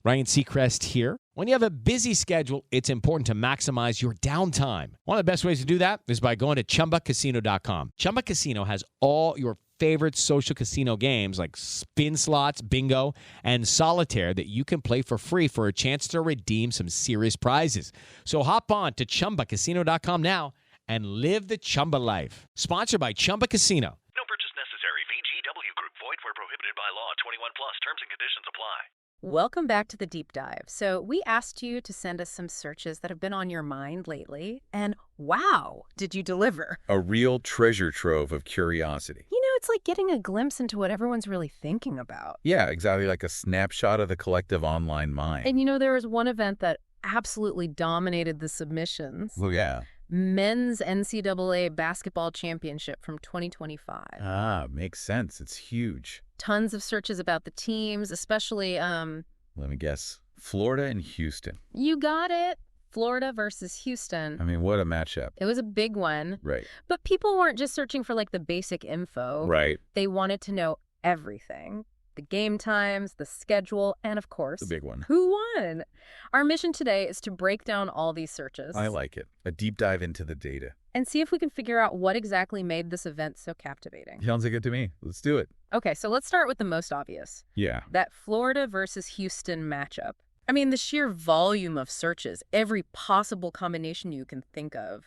Ryan Seacrest here. When you have a busy schedule, it's important to maximize your downtime. One of the best ways to do that is by going to ChumbaCasino.com. Chumba Casino has all your favorite social casino games like spin slots, bingo, and solitaire that you can play for free for a chance to redeem some serious prizes. So hop on to ChumbaCasino.com now and live the Chumba life. Sponsored by Chumba Casino. No purchase necessary. VGW Group. Void where prohibited by law. 21 plus. Terms and conditions apply. Welcome back to the Deep Dive. So we asked you to send us some searches that have been on your mind lately, and wow, did you deliver? A real treasure trove of curiosity. You know, it's like getting a glimpse into what everyone's really thinking about. Yeah, exactly, like a snapshot of the collective online mind. And you know, there was one event that absolutely dominated the submissions. Oh, yeah. Men's NCAA Basketball Championship from 2025. Ah, makes sense. It's huge. Tons of searches about the teams, especially, Let me guess. Florida and Houston. You got it. Florida versus Houston. I mean, what a matchup. It was a big one. Right. But people weren't just searching for, like, the basic info. Right. They wanted to know everything. The game times, the schedule, and of course, The big one. who won? Our mission today is to break down all these searches. I like it. A deep dive into the data. And see if we can figure out what exactly made this event so captivating. Sounds like it to me. Let's do it. Okay, so let's start with the most obvious. Yeah. That Florida versus Houston matchup. I mean, the sheer volume of searches, every possible combination you can think of.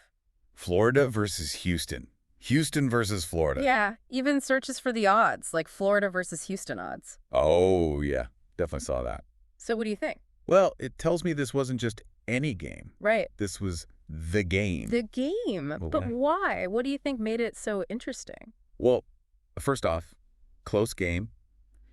Florida versus Houston. Houston versus Florida. Yeah, even searches for the odds, like Florida versus Houston odds. Oh, yeah. Definitely saw that. So what do you think? Well, it tells me this wasn't just any game. Right. This was the game. The game. Well, But why? What do you think made it so interesting? Well, first off, close game.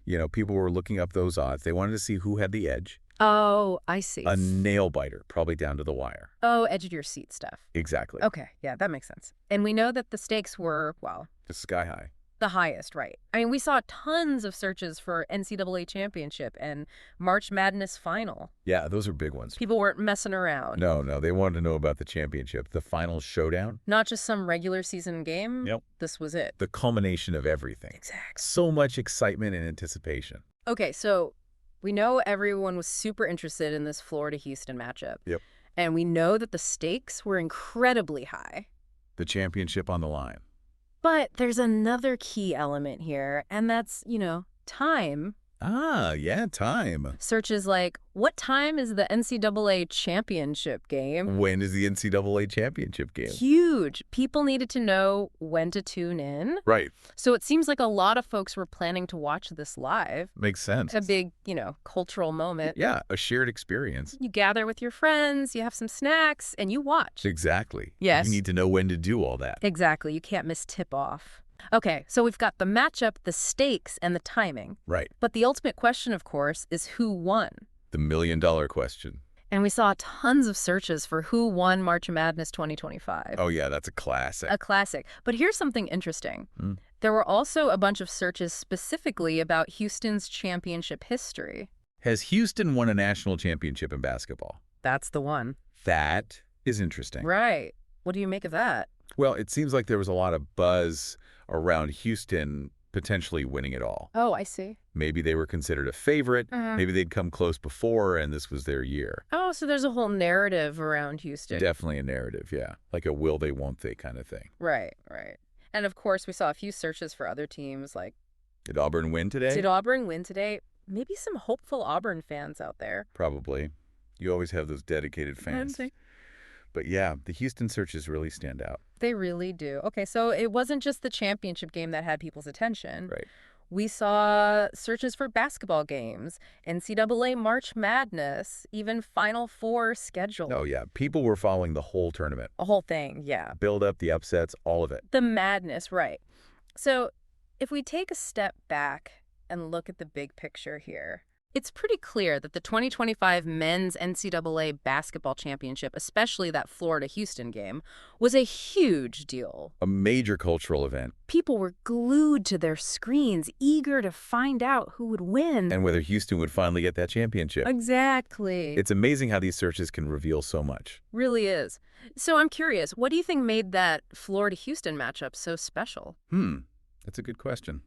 You know, people were looking up those odds. They wanted to see who had the edge. Oh, I see. A nail biter, probably down to the wire. Oh, edge of your seat stuff. Exactly. Okay, yeah, that makes sense. And we know that the stakes were, well, Just sky high. the highest, right? I mean, we saw tons of searches for NCAA championship and March Madness final. Yeah, those are big ones. People weren't messing around. No, they wanted to know about the championship, the final showdown. Not just some regular season game. Yep. This was it. The culmination of everything. Exactly. So much excitement and anticipation. Okay, so we know everyone was super interested in this Florida-Houston matchup. Yep. And we know that the stakes were incredibly high. The championship on the line. But there's another key element here, and that's, you know, time. Ah, yeah, time. Searches like, what time is the NCAA championship game? When is the NCAA championship game? Huge. People needed to know when to tune in. Right. So it seems like a lot of folks were planning to watch this live. Makes sense. A big, you know, cultural moment. Yeah, a shared experience. You gather with your friends, you have some snacks, and you watch. Exactly. Yes. You need to know when to do all that. Exactly. You can't miss tip-off. Okay, so we've got the matchup, the stakes, and the timing. Right. But the ultimate question, of course, is who won? The million-dollar question. And we saw tons of searches for who won March Madness 2025. Oh, yeah, that's a classic. A classic. But here's something interesting. There were also a bunch of searches specifically about Houston's championship history. Has Houston won a national championship in basketball? That's the one. That is interesting. Right. What do you make of that? Well, it seems like there was a lot of buzz around Houston potentially winning it all. Oh, I see. Maybe they were considered a favorite. Maybe they'd come close before, and this was their year. Oh, so there's a whole narrative around Houston. Definitely a narrative, yeah. Like a will they, won't they kind of thing. Right. And of course, we saw a few searches for other teams like, Did Auburn win today? did Auburn win today? Maybe some hopeful Auburn fans out there. Probably. You always have those dedicated fans. But yeah, the Houston searches really stand out. They really do. Okay, so it wasn't just the championship game that had people's attention. Right. We saw searches for basketball games, NCAA March Madness, even Final Four schedule. Oh, yeah. People were following the whole tournament. A whole thing, yeah. Build up, the upsets, all of it. The madness, right. So if we take a step back and look at the big picture here, it's pretty clear that the 2025 men's NCAA basketball championship, especially that Florida-Houston game, was a huge deal. A major cultural event. People were glued to their screens, eager to find out who would win. And whether Houston would finally get that championship. Exactly. It's amazing how these searches can reveal so much. Really is. So I'm curious, what do you think made that Florida-Houston matchup so special? That's a good question.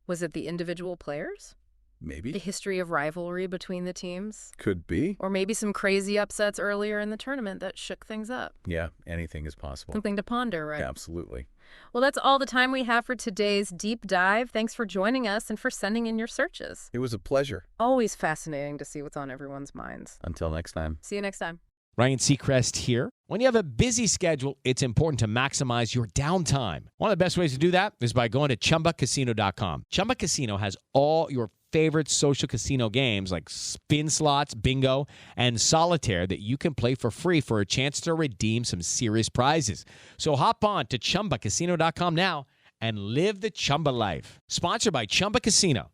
Was it the individual players? Maybe. The history of rivalry between the teams? Could be. Or maybe some crazy upsets earlier in the tournament that shook things up. Yeah, anything is possible. Something to ponder, right? Absolutely. Well, that's all the time we have for today's deep dive. Thanks for joining us and for sending in your searches. It was a pleasure. Always fascinating to see what's on everyone's minds. Until next time. See you next time. Ryan Seacrest here. When you have a busy schedule, it's important to maximize your downtime. One of the best ways to do that is by going to ChumbaCasino.com. Chumba Casino has all your favorite social casino games like spin slots, bingo, and solitaire that you can play for free for a chance to redeem some serious prizes. So hop on to ChumbaCasino.com now and live the Chumba life. Sponsored by Chumba Casino.